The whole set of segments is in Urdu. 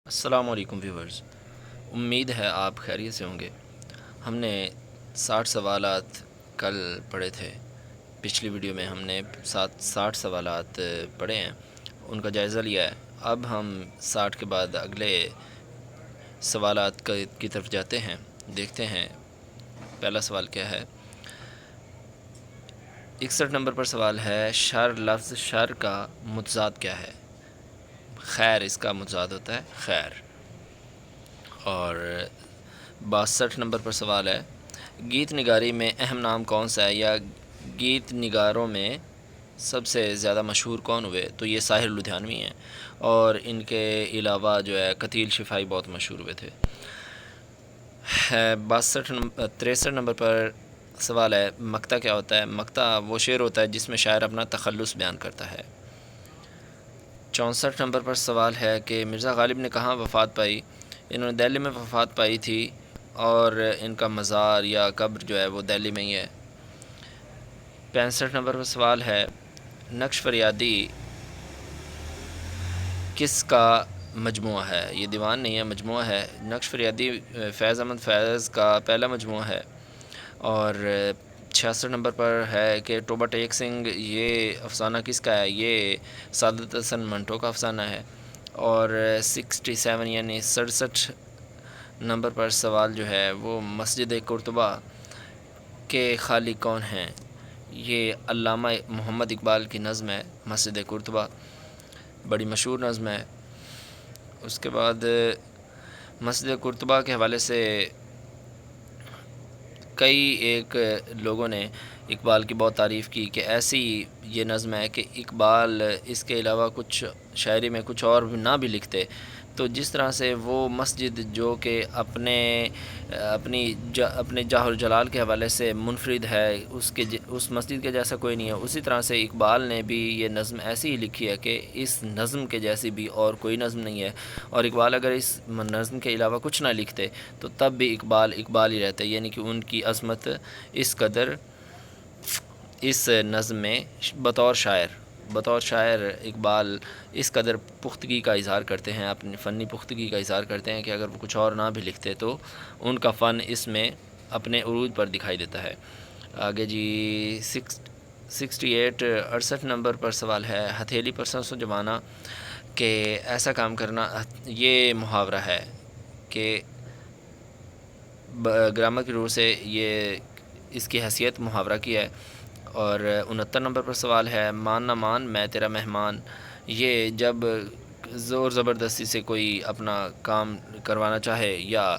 السلام علیکم ویورز، امید ہے آپ خیریت سے ہوں گے۔ ہم نے 60 سوالات کل پڑھے تھے۔ پچھلی ویڈیو میں ہم نے 60 سوالات پڑھے ہیں، ان کا جائزہ لیا ہے۔ اب ہم 60 کے بعد اگلے سوالات کی طرف جاتے ہیں، دیکھتے ہیں پہلا سوال کیا ہے۔ 61 نمبر پر سوال ہے، شر لفظ شر کا متضاد کیا ہے؟ خیر اس کا متضاد ہوتا ہے خیر۔ اور 62 نمبر پر سوال ہے، گیت نگاری میں اہم نام کون سا ہے، یا گیت نگاروں میں سب سے زیادہ مشہور کون ہوئے؟ تو یہ ساحر لدھیانوی ہیں، اور ان کے علاوہ جو ہے قتیل شفائی بہت مشہور ہوئے تھے۔ 63 نمبر پر سوال ہے، مقطع کیا ہوتا ہے؟ مقطع وہ شعر ہوتا ہے جس میں شاعر اپنا تخلص بیان کرتا ہے۔ 64 نمبر پر سوال ہے کہ مرزا غالب نے کہاں وفات پائی؟ انہوں نے دہلی میں وفات پائی تھی، اور ان کا مزار یا قبر جو ہے وہ دہلی میں ہی ہے۔ 65 نمبر پر سوال ہے، نقش فریادی کس کا مجموعہ ہے؟ یہ دیوان نہیں ہے، مجموعہ ہے۔ نقش فریادی فیض احمد فیض کا پہلا مجموعہ ہے۔ اور 66 نمبر پر ہے کہ ٹوبہ ٹیک سنگھ یہ افسانہ کس کا ہے؟ یہ سعادت حسن منٹو کا افسانہ ہے۔ اور 67 یعنی 67 نمبر پر سوال جو ہے وہ مسجد قرطبہ کے خالق کون ہیں؟ یہ علامہ محمد اقبال کی نظم ہے مسجد قرطبہ، بڑی مشہور نظم ہے۔ اس کے بعد مسجد قرطبہ کے حوالے سے کئی ایک لوگوں نے اقبال کی بہت تعریف کی کہ ایسی یہ نظم ہے کہ اقبال اس کے علاوہ کچھ شاعری میں کچھ اور نہ بھی لکھتے، تو جس طرح سے وہ مسجد جو کہ اپنے جاہ جلال کے حوالے سے منفرد ہے، اس مسجد کے جیسا کوئی نہیں ہے، اسی طرح سے اقبال نے بھی یہ نظم ایسی ہی لکھی ہے کہ اس نظم کے جیسی بھی اور کوئی نظم نہیں ہے۔ اور اقبال اگر اس نظم کے علاوہ کچھ نہ لکھتے تو تب بھی اقبال اقبال ہی رہتے، یعنی کہ ان کی عظمت اس قدر اس نظم میں بطور شاعر اقبال اس قدر پختگی کا اظہار کرتے ہیں، اپنی فنی پختگی کا اظہار کرتے ہیں کہ اگر وہ کچھ اور نہ بھی لکھتے تو ان کا فن اس میں اپنے عروج پر دکھائی دیتا ہے۔ آگے جی 68 نمبر پر سوال ہے، ہتھیلی پر سرسوں جمانا کہ ایسا کام کرنا، یہ محاورہ ہے کہ گرامر کی روح سے یہ اس کی حیثیت محاورہ کی ہے۔ اور 69 نمبر پر سوال ہے، مان نہ مان میں تیرا مہمان، یہ جب زور زبردستی سے کوئی اپنا کام کروانا چاہے یا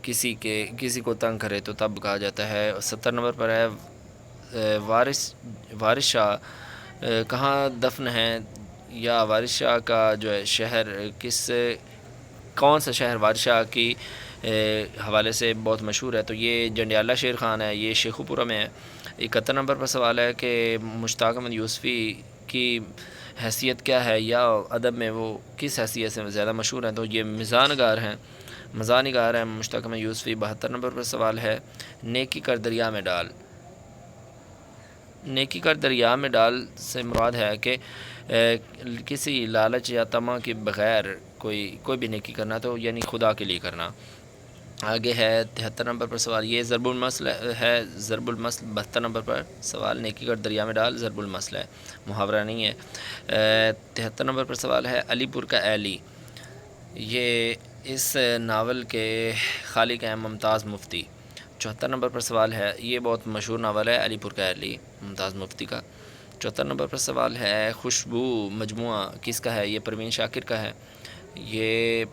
کسی کو تنگ کرے تو تب کہا جاتا ہے۔ 70 نمبر پر ہے، وارث شاہ کہاں دفن ہیں، یا وارث شاہ کا جو ہے شہر کون سا شہر وارث شاہ کی حوالے سے بہت مشہور ہے؟ تو یہ جنڈیالہ شیر خان ہے، یہ شیخو پورہ میں ہے۔ 71 نمبر پر سوال ہے کہ مشتاق احمد یوسفی کی حیثیت کیا ہے، یا ادب میں وہ کس حیثیت سے زیادہ مشہور ہیں؟ تو یہ مزاح نگار ہیں مشتاق احمد یوسفی۔ 72 نمبر پر سوال ہے، نیکی کر دریا میں ڈال، نیکی کر دریا میں ڈال سے مراد ہے کہ کسی لالچ یا طمع کے بغیر کوئی بھی نیکی کرنا، تو یعنی خدا کے لیے کرنا۔ آگے ہے 73 نمبر پر سوال، یہ ضرب المثل ہے، ضرب المثل 72 نمبر پر سوال، نیکی کر دریا میں ڈال ضرب المثل ہے، محاورہ نہیں ہے۔ 73 نمبر پر سوال ہے، علی پور کا ایلی، یہ اس ناول کے خالق ہیں ممتاز مفتی۔ 74 نمبر پر سوال ہے، یہ بہت مشہور ناول ہے علی پور کا ایلی ممتاز مفتی کا۔ 74 نمبر پر سوال ہے، خوشبو مجموعہ کس کا ہے؟ یہ پروین شاکر کا ہے۔ یہ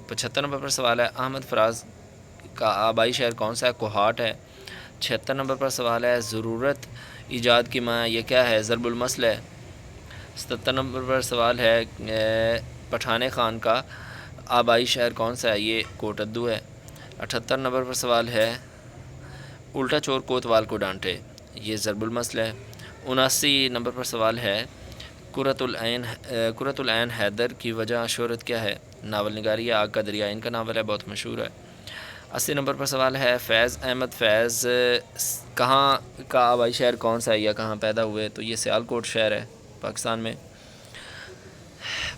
75 نمبر پر سوال ہے، احمد فراز کا آبائی شہر کون سا ہے؟ کوہاٹ ہے۔ 76 نمبر پر سوال ہے، ضرورت ایجاد کی ماں، یہ کیا ہے؟ ضرب المثل ہے۔ 77 نمبر پر سوال ہے، پٹھان خان کا آبائی شہر کون سا ہے؟ یہ کوٹدو ہے۔ 78 نمبر پر سوال ہے، الٹا چور کوتوال کو ڈانٹے، یہ ضرب المثل ہے۔ 79 نمبر پر سوال ہے، قرۃ العین حیدر کی وجہ شہرت کیا ہے؟ ناول نگاری آگ کا دریا ان کا ناول ہے، بہت مشہور ہے۔ 80 نمبر پر سوال ہے، فیض احمد فیض کہاں کا آبائی شہر کون سا ہے، یا کہاں پیدا ہوئے؟ تو یہ سیالکوٹ شہر ہے پاکستان میں،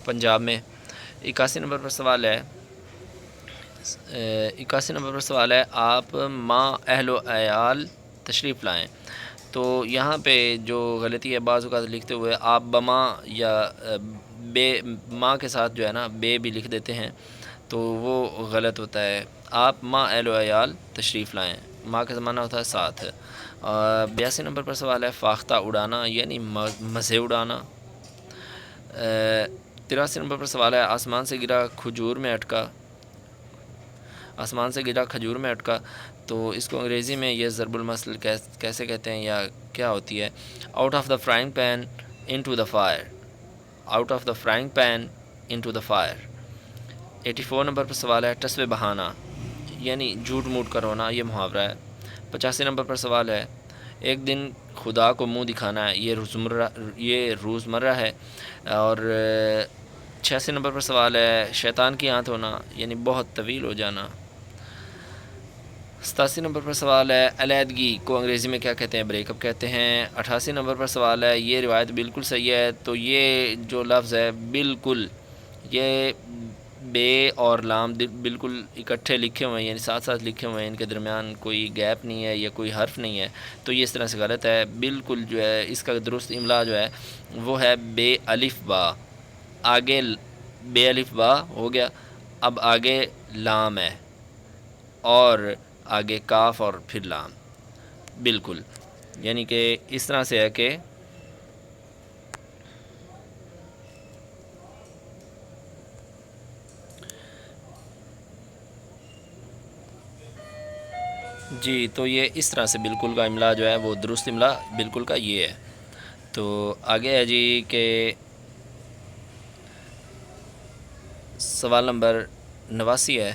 پنجاب میں۔ 81 نمبر پر سوال ہے 81 نمبر پر سوال ہے آپ ماں اہل و عیال تشریف لائیں. تو یہاں پہ جو غلطی ہے بعض اوقات لکھتے ہوئے آپ بما یا بے ماں کے ساتھ جو ہے نا بے بھی لکھ دیتے ہیں تو وہ غلط ہوتا ہے. آپ ماں اہل و عیال تشریف لائیں، ماں کا زمانہ ہوتا ہے ساتھ. 82 نمبر پر سوال ہے فاختہ اڑانا یعنی مزے اڑانا. 83 نمبر پر سوال ہے آسمان سے گرا کھجور میں اٹکا. آسمان سے گرا کھجور میں اٹکا تو اس کو انگریزی میں یہ ضرب المثل کیسے کہتے ہیں یا کیا ہوتی ہے؟ Out of the frying pan into the fire. Out of the frying pan into the fire. 84 number پر سوال ہے ٹسوے بہانا یعنی جھوٹ موٹ کا رونا، یہ محاورہ ہے. 85 نمبر پر سوال ہے ایک دن خدا کو منہ دکھانا ہے، یہ روزمرہ ہے. اور 86 نمبر پر سوال ہے شیطان کی آنت ہونا یعنی بہت طویل ہو جانا. 87 نمبر پر سوال ہے علیحدگی کو انگریزی میں کیا کہتے ہیں؟ بریک اپ کہتے ہیں. 88 نمبر پر سوال ہے یہ روایت بالکل صحیح ہے. تو یہ جو لفظ ہے بالکل، یہ بے اور لام بالکل اکٹھے لکھے ہوئے ہیں یعنی ساتھ ساتھ لکھے ہوئے ہیں، ان کے درمیان کوئی گیپ نہیں ہے یا کوئی حرف نہیں ہے. تو یہ اس طرح سے غلط ہے بالکل. جو ہے اس کا درست املا جو ہے وہ ہے بے الف با. آگے بے الف با ہو گیا، اب آگے لام ہے اور آگے کاف اور پھر لام. بالکل یعنی کہ اس طرح سے ہے کہ جی، تو یہ اس طرح سے بالکل کا املا جو ہے وہ درست املا بالکل کا یہ ہے. تو آگے ہے جی کہ سوال نمبر 89 ہے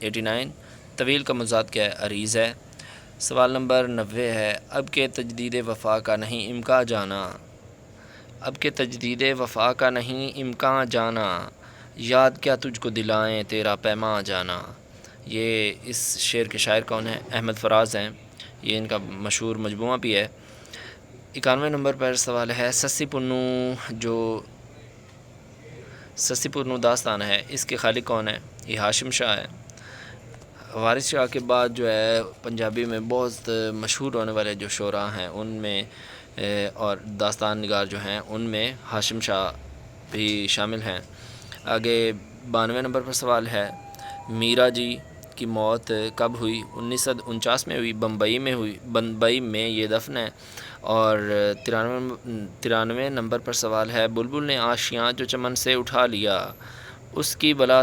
89. طویل کا مضاد کیا ہے؟ عریض ہے. سوال نمبر 90 ہے اب کے تجدید وفا کا نہیں امکان جانا. اب کے تجدید وفا کا نہیں امکان جانا، یاد کیا تجھ کو دلائیں تیرا پیماں جانا. یہ اس شعر کے شاعر کون ہیں؟ احمد فراز ہیں. یہ ان کا مشہور مجموعہ بھی ہے. 91 نمبر پر سوال ہے سسی پنو جو سسی پنو داستان ہے اس کے خالق کون ہے؟ یہ ہاشم شاہ ہے. وارث شاہ کے بعد جو ہے پنجابی میں بہت مشہور ہونے والے جو شعراء ہیں ان میں اور داستان نگار جو ہیں ان میں ہاشم شاہ بھی شامل ہیں. آگے 92 نمبر پر سوال ہے میرا جی کی موت کب ہوئی؟ 1949 میں ہوئی، بمبئی میں یہ دفن ہے. اور 93 نمبر پر سوال ہے بلبل نے آشیاں جو چمن سے اٹھا لیا، اس کی بلا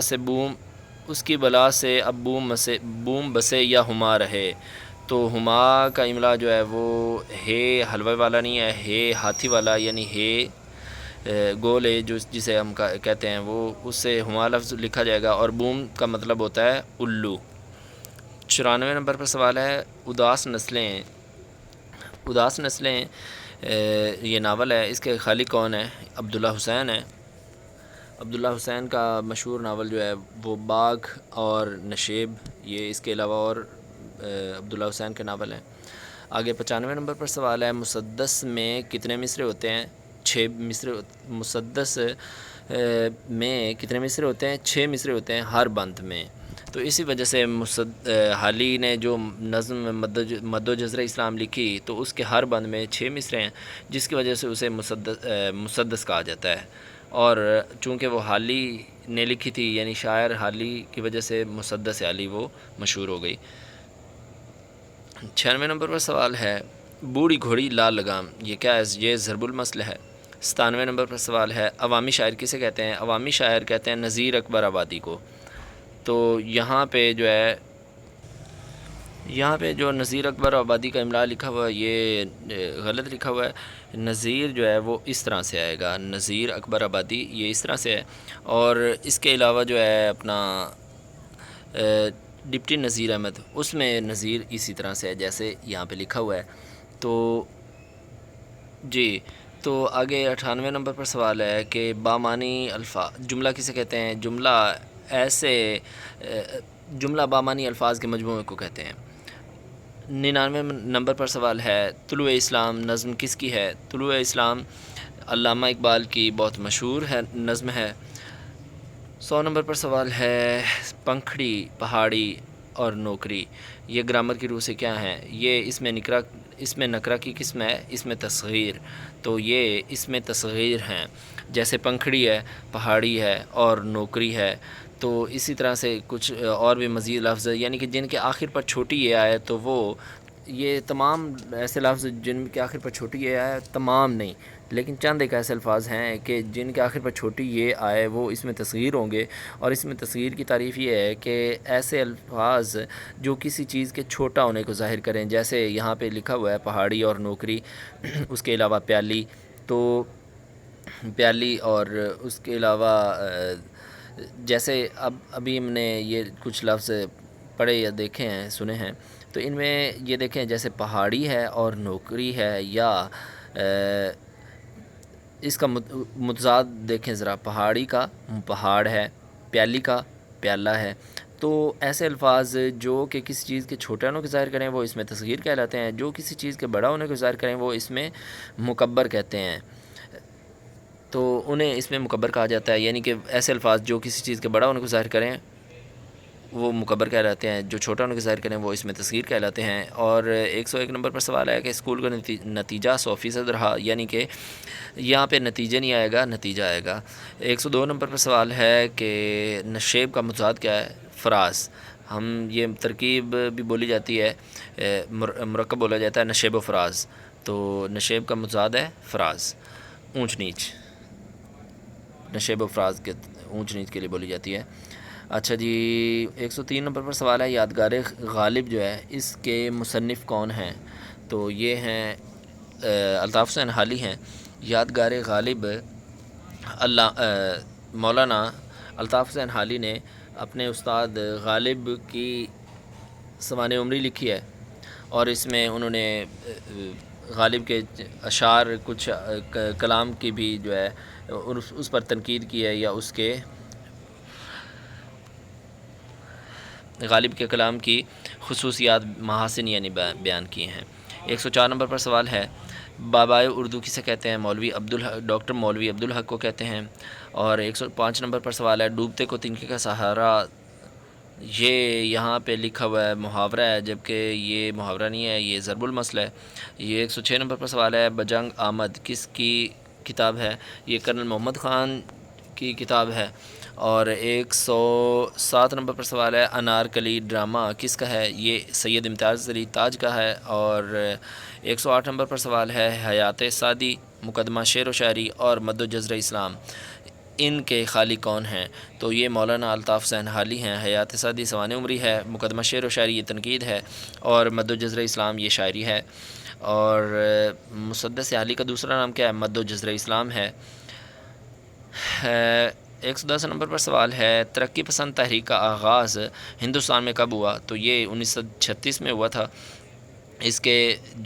سے اب بوم بسے یا ہما رہے. تو ہما کا املا جو ہے وہ ہے حلوے والا نہیں ہے، ہے ہاتھی والا یعنی ہے گول ہے جسے ہم کہتے ہیں وہ اس سے ہما لفظ لکھا جائے گا. اور بوم کا مطلب ہوتا ہے الو. 94 نمبر پر سوال ہے اداس نسلیں. اداس نسلیں یہ ناول ہے، اس کے خالق کون ہے؟ عبداللہ حسین ہے. عبداللہ حسین کا مشہور ناول جو ہے وہ باغ اور نشیب، یہ اس کے علاوہ اور عبداللہ حسین کے ناول ہیں. آگے 95 نمبر پر سوال ہے مسدس میں کتنے مصرے ہوتے ہیں؟ 6 مصرے. مسدس میں کتنے مصرے ہوتے ہیں؟ 6 مصرے ہوتے ہیں ہر بند میں. تو اسی وجہ سے حالی نے جو نظم مد و جزر اسلام لکھی تو اس کے ہر بند میں 6 مصرے ہیں، جس کی وجہ سے اسے مسدس کہا جاتا ہے. اور چونکہ وہ حالی نے لکھی تھی یعنی شاعر حالی کی وجہ سے مسدس حالی وہ مشہور ہو گئی. 96 نمبر پر سوال ہے بوڑھی گھوڑی لال لگام، یہ کیا ہے؟ یہ ضرب المثل ہے. 97 نمبر پر سوال ہے عوامی شاعر کسے کہتے ہیں؟ عوامی شاعر کہتے ہیں نذیر اکبر آبادی کو. تو یہاں پہ جو نذیر اکبر آبادی کا املا لکھا ہوا ہے یہ غلط لکھا ہوا ہے. نذیر جو ہے وہ اس طرح سے آئے گا، نذیر اکبر آبادی یہ اس طرح سے ہے. اور اس کے علاوہ جو ہے اپنا ڈپٹی نذیر احمد، اس میں نذیر اسی طرح سے ہے جیسے یہاں پہ لکھا ہوا ہے. تو جی، تو آگے 98 نمبر پر سوال ہے کہ بامانی الفاظ جملہ کسے کہتے ہیں؟ جملہ بامانی الفاظ کے مجموعے کو کہتے ہیں. 99 نمبر پر سوال ہے طلوع اسلام نظم کس کی ہے؟ طلوع اسلام علامہ اقبال کی بہت مشہور ہے نظم ہے. 100 نمبر پر سوال ہے پنکھڑی، پہاڑی اور نوکری یہ گرامر کی روح سے کیا ہیں؟ یہ اس میں نکرہ کی قسم ہے، اس میں تصغیر، تو یہ اس میں تصغیر ہیں۔ جیسے پنکھڑی ہے، پہاڑی ہے اور نوکری ہے، تو اسی طرح سے کچھ اور بھی مزید لفظ یعنی کہ جن کے آخر پر چھوٹی یہ آئے تو وہ یہ تمام ایسے لفظ جن کے آخر پر چھوٹی یہ آئے تمام نہیں، لیکن چند ایک ایسے الفاظ ہیں کہ جن کے آخر پر چھوٹی یہ آئے وہ اس میں تصغیر ہوں گے۔ اور اس میں تصغیر کی تعریف یہ ہے کہ ایسے الفاظ جو کسی چیز کے چھوٹا ہونے کو ظاہر کریں، جیسے یہاں پہ لکھا ہوا ہے پہاڑی اور نوکری، اس کے علاوہ پیالی، تو پیالی اور اس کے علاوہ جیسے ابھی ہم نے یہ کچھ لفظ پڑھے یا دیکھے ہیں، سنے ہیں، تو ان میں یہ دیکھیں جیسے پہاڑی ہے اور نوکری ہے، یا اس کا متضاد دیکھیں ذرا، پہاڑی کا پہاڑ ہے، پیالی کا پیالہ ہے، تو ایسے الفاظ جو کہ کسی چیز کے چھوٹے ہونے کو ظاہر کریں وہ اس میں تصغیر کہلاتے ہیں، جو کسی چیز کے بڑا ہونے کو ظاہر کریں وہ اس میں مکبر کہتے ہیں، تو انہیں اس میں مکبر کہا جاتا ہے۔ یعنی کہ ایسے الفاظ جو کسی چیز کے بڑا ہونے کو ظاہر کریں وہ مکبر کہلاتے ہیں، جو چھوٹا ہونے کو ظاہر کریں وہ اس میں تصغیر کہلاتے ہیں۔ اور 101 نمبر پر سوال ہے کہ اسکول کا نتیجہ 100% رہا، یعنی کہ یہاں پہ نتیجہ نہیں آئے گا، نتیجہ آئے گا۔ 102 نمبر پر سوال ہے کہ نشیب کا متضاد کیا ہے؟ فراز۔ ہم یہ ترکیب بھی بولی جاتی ہے، مرکب بولا جاتا ہے نشیب و فراز، تو نشیب کا متضاد ہے فراز، اونچ نیچ، نشیب و فراز کے اونچ نیچ کے لیے بولی جاتی ہے۔ اچھا جی، 103 نمبر پر سوال ہے یادگار غالب جو ہے اس کے مصنف کون ہیں؟ تو یہ ہیں الطاف حسین حالی ہیں۔ یادگار غالب مولانا الطاف حسین حالی نے اپنے استاد غالب کی سوانح عمری لکھی ہے، اور اس میں انہوں نے غالب کے اشعار کچھ کلام کی بھی جو ہے اس پر تنقید کی ہے، یا اس کے غالب کے کلام کی خصوصیات محاسن یعنی بیان کیے ہیں۔ 104 نمبر پر سوال ہے بابائے اردو کسے کہتے ہیں؟ ڈاکٹر مولوی عبدالحق کو کہتے ہیں۔ اور 105 نمبر پر سوال ہے ڈوبتے کو تنکے کا سہارا، یہ یہاں پہ لکھا ہوا ہے محاورہ ہے، جبکہ یہ محاورہ نہیں ہے، یہ ضرب المثل ہے۔ یہ 106 نمبر پر سوال ہے بجنگ آمد کس کی کتاب ہے؟ یہ کرنل محمد خان کی کتاب ہے۔ اور 107 نمبر پر سوال ہے انارکلی ڈرامہ کس کا ہے؟ یہ سید امتیاز علی تاج کا ہے۔ اور 108 نمبر پر سوال ہے حیات سعدی، مقدمہ شعر و شاعری اور مد و جزر اسلام ان کے خالق کون ہیں؟ تو یہ مولانا الطاف حسین حالی ہیں۔ حیات سعدی سوانح عمری ہے، مقدمہ شعر و شاعری یہ تنقید ہے، اور مد و جزر اسلام یہ شاعری ہے۔ اور مسدس حالی کا دوسرا نام کیا ہے؟ مد و جزر اسلام ہے۔ 110 نمبر پر سوال ہے ترقی پسند تحریک کا آغاز ہندوستان میں کب ہوا؟ تو یہ 1936 میں ہوا تھا۔ اس کے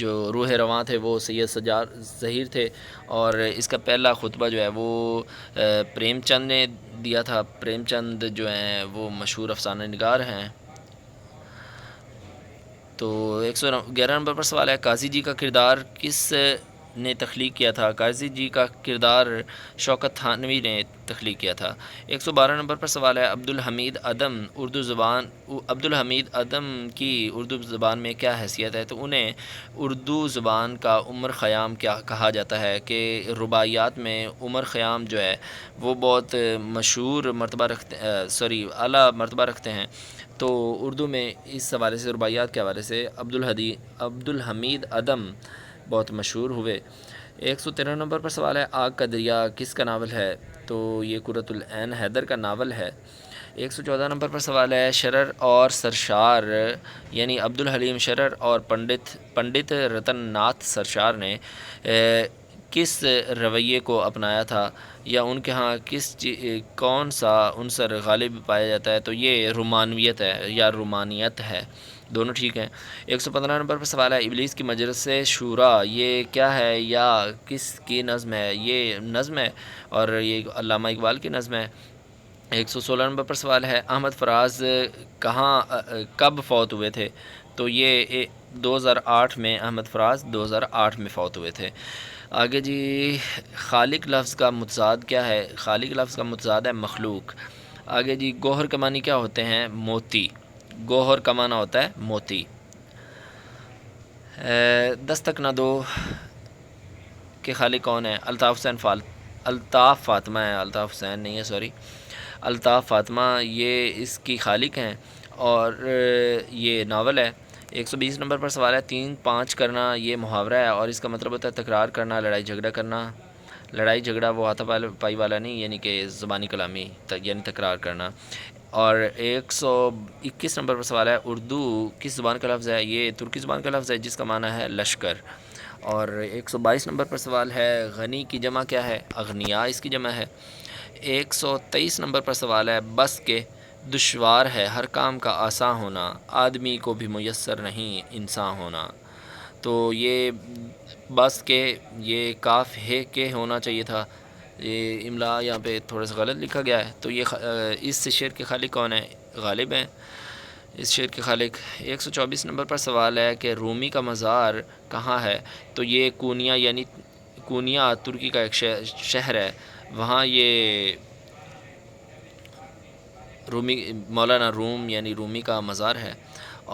جو روح رواں تھے وہ سید سجاد ظہیر تھے، اور اس کا پہلا خطبہ جو ہے وہ پریم چند نے دیا تھا۔ پریم چند جو ہیں وہ مشہور افسانہ نگار ہیں۔ تو 111 نمبر پر سوال ہے قاضی جی کا کردار کس نے تخلیق کیا تھا؟ قاضی جی کا کردار شوکت تھانوی نے تخلیق کیا تھا۔ 112 نمبر پر سوال ہے عبدالحمید ادم کی اردو زبان میں کیا حیثیت ہے؟ تو انہیں اردو زبان کا عمر خیام کیا کہا جاتا ہے، کہ رباعیات میں عمر خیام جو ہے وہ بہت مشہور مرتبہ اعلیٰ مرتبہ رکھتے ہیں، تو اردو میں اس حوالے سے رباعیات کے حوالے سے عبدالحمید ادم بہت مشہور ہوئے۔ 113 نمبر پر سوال ہے آگ کا دریا کس کا ناول ہے؟ تو یہ قرۃ العین حیدر کا ناول ہے۔ 114 نمبر پر سوال ہے شرر اور سرشار یعنی عبدالحلیم شرر اور پنڈت رتن ناتھ سرشار نے کس رویے کو اپنایا تھا، یا ان کے ہاں کون سا عنصر غالب پایا جاتا ہے؟ تو یہ رومانویت ہے یا رومانیت ہے، دونوں ٹھیک ہیں۔ 115 نمبر پر سوال ہے ابلیس کی مجلس شورا یہ کیا ہے یا کس کی نظم ہے؟ یہ نظم ہے، اور یہ علامہ اقبال کی نظم ہے۔ 116 نمبر پر سوال ہے احمد فراز کب فوت ہوئے تھے؟ تو یہ 2008 میں احمد فراز 2008 میں فوت ہوئے تھے۔ آگے جی، خالق لفظ کا متضاد کیا ہے؟ خالق لفظ کا متضاد ہے مخلوق۔ آگے جی گوہر کا معنی کیا ہوتے ہیں؟ موتی، گوہر کا معنی ہوتا ہے موتی۔ دستک نہ دو کے خالق کون ہے؟ الطاف حسین الطاف فاطمہ ہے، الطاف حسین نہیں ہے، سوری، الطاف فاطمہ یہ اس کی خالق ہیں، اور یہ ناول ہے۔ 120 نمبر پر سوال ہے، 3 5 کرنا یہ محاورہ ہے، اور اس کا مطلب ہوتا ہے تکرار کرنا، لڑائی جھگڑا کرنا۔ لڑائی جھگڑا وہ ہاتھا پائی والا نہیں، یعنی کہ زبانی کلامی، یعنی تکرار کرنا۔ اور 121 نمبر پر سوال ہے، اردو کس زبان کا لفظ ہے؟ یہ ترکی زبان کا لفظ ہے جس کا معنی ہے لشکر۔ اور 122 نمبر پر سوال ہے، غنی کی جمع کیا ہے؟ اغنیا اس کی جمع ہے۔ 123 نمبر پر سوال ہے، بس کے دشوار ہے ہر کام کا آسان ہونا، آدمی کو بھی میسر نہیں انسان ہونا۔ تو یہ بس کے، یہ کاف ہے کہ ہونا چاہیے تھا، یہ املا یہاں پہ تھوڑا سا غلط لکھا گیا ہے۔ تو یہ اس شعر کے خالق کون ہیں؟ غالب ہیں اس شعر کے خالق۔ 124 نمبر پر سوال ہے کہ رومی کا مزار کہاں ہے؟ تو یہ کونیا، یعنی کونیا ترکی کا ایک شہر ہے، وہاں یہ رومی، مولانا روم یعنی رومی کا مزار ہے۔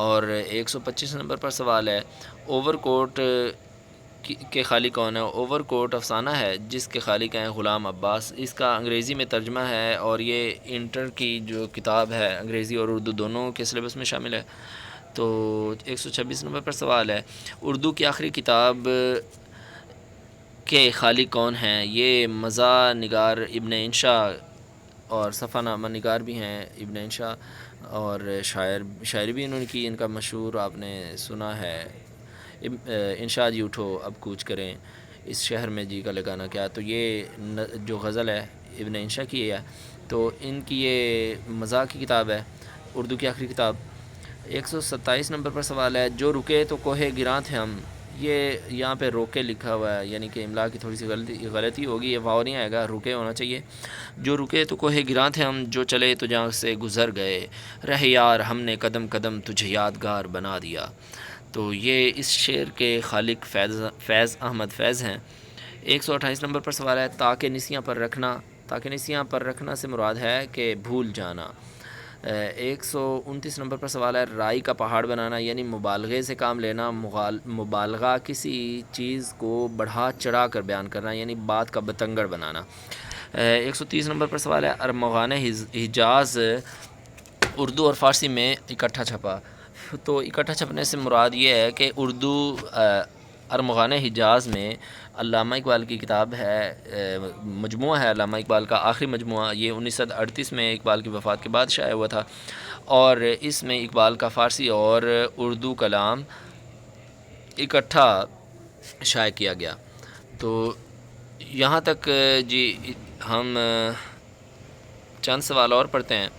اور 125 نمبر پر سوال ہے، اوور کوٹ کے خالق کون ہے؟ اوور کوٹ افسانہ ہے جس کے خالق ہیں غلام عباس، اس کا انگریزی میں ترجمہ ہے، اور یہ انٹر کی جو کتاب ہے انگریزی اور اردو دونوں کے سلیبس میں شامل ہے۔ تو 126 نمبر پر سوال ہے، اردو کی آخری کتاب کے خالق کون ہیں؟ یہ مزا نگار ابن انشا، اور صفحہ نامہ نگار بھی ہیں ابن انشا، اور شاعری بھی انہوں نے کی، ان کا مشہور آپ نے سنا ہے، انشا جی اٹھو اب کوچ کریں اس شہر میں جی کا لگانا کیا۔ تو یہ جو غزل ہے ابن انشا کی ہے، تو ان کی یہ مزاح کی کتاب ہے، اردو کی آخری کتاب۔ 127 نمبر پر سوال ہے، جو رکے تو کوہ گراں تھے ہم، یہ یہاں پہ روکے لکھا ہوا ہے، یعنی کہ املا کی تھوڑی سی غلطی ہوگی، یہ واو نہیں آئے گا، رکے ہونا چاہیے۔ جو رکے تو کوہ گراں تھے ہم، جو چلے تو جہاں سے گزر گئے، رہ یار ہم نے قدم قدم تجھے یادگار بنا دیا۔ تو یہ اس شعر کے خالق فیض احمد فیض ہیں۔ 128 نمبر پر سوال ہے، تاکہ نسیاں پر رکھنا، تاکہ نسیاں پر رکھنا سے مراد ہے کہ بھول جانا۔ 129 نمبر پر سوال ہے، رائی کا پہاڑ بنانا، یعنی مبالغے سے کام لینا، مبالغہ کسی چیز کو بڑھا چڑھا کر بیان کرنا، یعنی بات کا بتنگڑ بنانا۔ 130 نمبر پر سوال ہے، ارمغان حجاز اردو اور فارسی میں اکٹھا چھپا۔ تو اکٹھا چھپنے سے مراد یہ ہے کہ اردو ارمغان حجاز میں علامہ اقبال کی کتاب ہے، مجموعہ ہے علامہ اقبال کا آخری مجموعہ، یہ 1938 میں اقبال کی وفات کے بعد شائع ہوا تھا، اور اس میں اقبال کا فارسی اور اردو کلام اکٹھا شائع کیا گیا۔ تو یہاں تک جی ہم چند سوال اور پڑھتے ہیں۔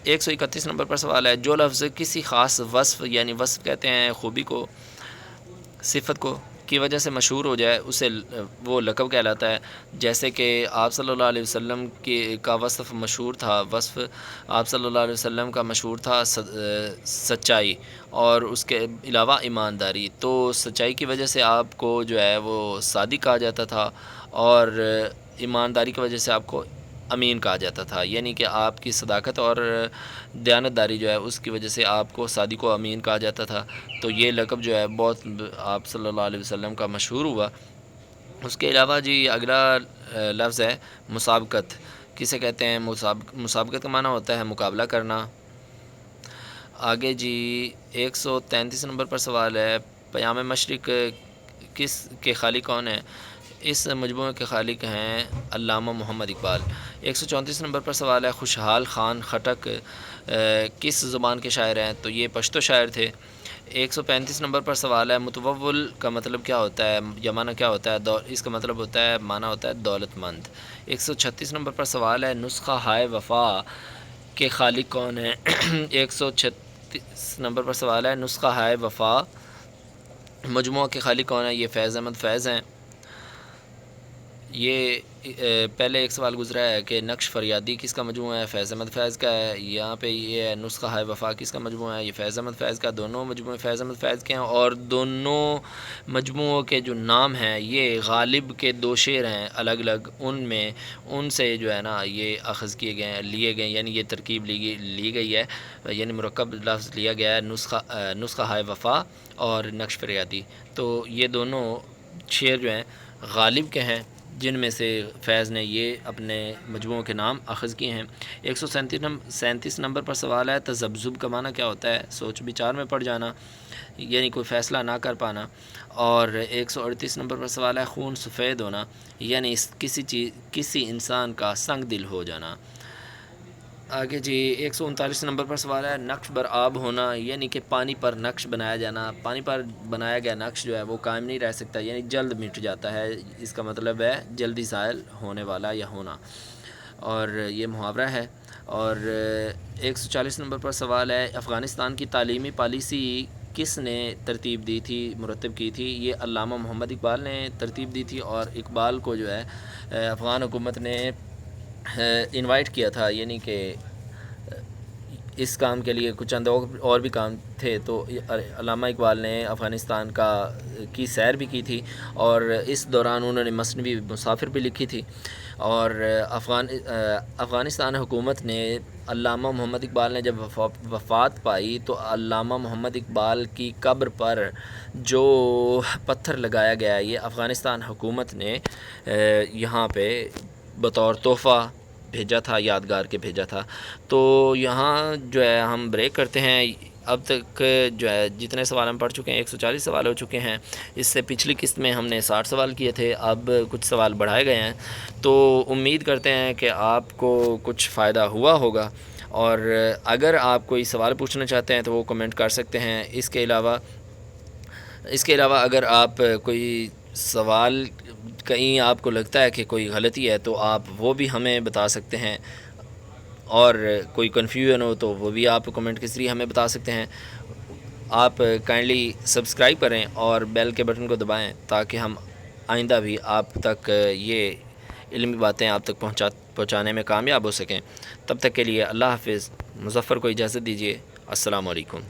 131 نمبر پر سوال ہے، جو لفظ کسی خاص وصف، یعنی وصف کہتے ہیں خوبی کو، صفت کو، کی وجہ سے مشہور ہو جائے اسے وہ لقب کہلاتا ہے۔ جیسے کہ آپ صلی اللہ علیہ وسلم کا وصف مشہور تھا، وصف آپ صلی اللہ علیہ وسلم کا مشہور تھا سچائی، اور اس کے علاوہ ایمانداری، تو سچائی کی وجہ سے آپ کو جو ہے وہ صادق کہا جاتا تھا، اور ایمانداری کی وجہ سے آپ کو امین کہا جاتا تھا، یعنی کہ آپ کی صداقت اور دیانتداری جو ہے اس کی وجہ سے آپ کو صادق و امین کہا جاتا تھا۔ تو یہ لقب جو ہے بہت آپ صلی اللہ علیہ وسلم کا مشہور ہوا۔ اس کے علاوہ جی اگلا لفظ ہے مسابقت، کسے کہتے ہیں؟ مسابقت کا معنی ہوتا ہے مقابلہ کرنا۔ آگے جی 133 نمبر پر سوال ہے، پیام مشرق کس کے خالق کون ہیں؟ اس مجموعے کے خالق ہیں علامہ محمد اقبال۔ 134 نمبر پر سوال ہے، خوشحال خان خٹک کس زبان کے شاعر ہیں؟ تو یہ پشتو شاعر تھے۔ 135 نمبر پر سوال ہے، متوول کا مطلب کیا ہوتا ہے یا معنی کیا ہوتا ہے؟ اس کا مطلب ہوتا ہے، معنی ہوتا ہے دولت مند۔ 136 نمبر پر سوال ہے، نسخہ ہائے وفا کے خالق کون ہیں؟ 136 نمبر پر سوال ہے، نسخہ ہائے وفا مجموعہ کے خالق کون ہیں؟ یہ فیض احمد فیض ہیں۔ یہ پہلے ایک سوال گزرا ہے کہ نقش فریادی کس کا مجموعہ ہے، فیض احمد فیض کا ہے۔ یہاں پہ یہ ہے نسخہ ہائے وفا کس کا مجموعہ ہے، یہ فیض احمد فیض کا۔ دونوں مجموعے فیض احمد فیض کے ہیں، اور دونوں مجموعوں کے جو نام ہیں یہ غالب کے دو شعر ہیں الگ الگ، ان سے جو ہے نا یہ اخذ کیے گئے ہیں، لیے گئے، یعنی یہ ترکیب لی گئی ہے، یعنی مرکب لفظ لیا گیا ہے نسخہ ہائے وفا اور نقش فریادی۔ تو یہ دونوں شعر جو ہیں غالب کے ہیں، جن میں سے فیض نے یہ اپنے مجموعوں کے نام اخذ کیے ہیں۔ 137 نمبر پر سوال ہے تذبذب کا معنی کیا ہوتا ہے، سوچ بچار میں پڑ جانا، یعنی کوئی فیصلہ نہ کر پانا۔ اور 138 نمبر پر سوال ہے خون سفید ہونا، یعنی کسی انسان کا سنگ دل ہو جانا۔ آگے جی 139 نمبر پر سوال ہے نقش بر آب ہونا، یعنی کہ پانی پر نقش بنایا جانا، پانی پر بنایا گیا نقش جو ہے وہ قائم نہیں رہ سکتا، یعنی جلد مٹ جاتا ہے، اس کا مطلب ہے جلدی زائل ہونے والا یا ہونا، اور یہ محاورہ ہے۔ اور 140 نمبر پر سوال ہے افغانستان کی تعلیمی پالیسی کس نے ترتیب دی تھی، مرتب کی تھی، یہ علامہ محمد اقبال نے ترتیب دی تھی، اور اقبال کو جو ہے افغان حکومت نے انوائٹ کیا تھا، یعنی کہ اس کام کے لیے کچھ چند اور بھی کام تھے، تو علامہ اقبال نے افغانستان کی سیر بھی کی تھی، اور اس دوران انہوں نے مثنوی مسافر بھی لکھی تھی۔ اور افغانستان حکومت نے علامہ محمد اقبال نے جب وفات پائی تو علامہ محمد اقبال کی قبر پر جو پتھر لگایا گیا یہ افغانستان حکومت نے یہاں پہ بطور تحفہ بھیجا تھا، یادگار کے بھیجا تھا۔ تو یہاں جو ہے ہم بریک کرتے ہیں۔ اب تک جو ہے جتنے سوال ہم پڑھ چکے ہیں 140 سوال ہو چکے ہیں، اس سے پچھلی قسط میں ہم نے 60 سوال کیے تھے، اب کچھ سوال بڑھائے گئے ہیں، تو امید کرتے ہیں کہ آپ کو کچھ فائدہ ہوا ہوگا، اور اگر آپ کوئی سوال پوچھنا چاہتے ہیں تو وہ کمنٹ کر سکتے ہیں۔ اس کے علاوہ اگر آپ کوئی سوال کہیں آپ کو لگتا ہے کہ کوئی غلطی ہے تو آپ وہ بھی ہمیں بتا سکتے ہیں، اور کوئی کنفیوژن ہو تو وہ بھی آپ کمنٹ کے ذریعے ہمیں بتا سکتے ہیں۔ آپ کائنڈلی سبسکرائب کریں اور بیل کے بٹن کو دبائیں تاکہ ہم آئندہ بھی آپ تک یہ علمی باتیں آپ تک پہنچانے میں کامیاب ہو سکیں۔ تب تک کے لیے اللہ حافظ، مظفر کو اجازت دیجیے، السلام علیکم۔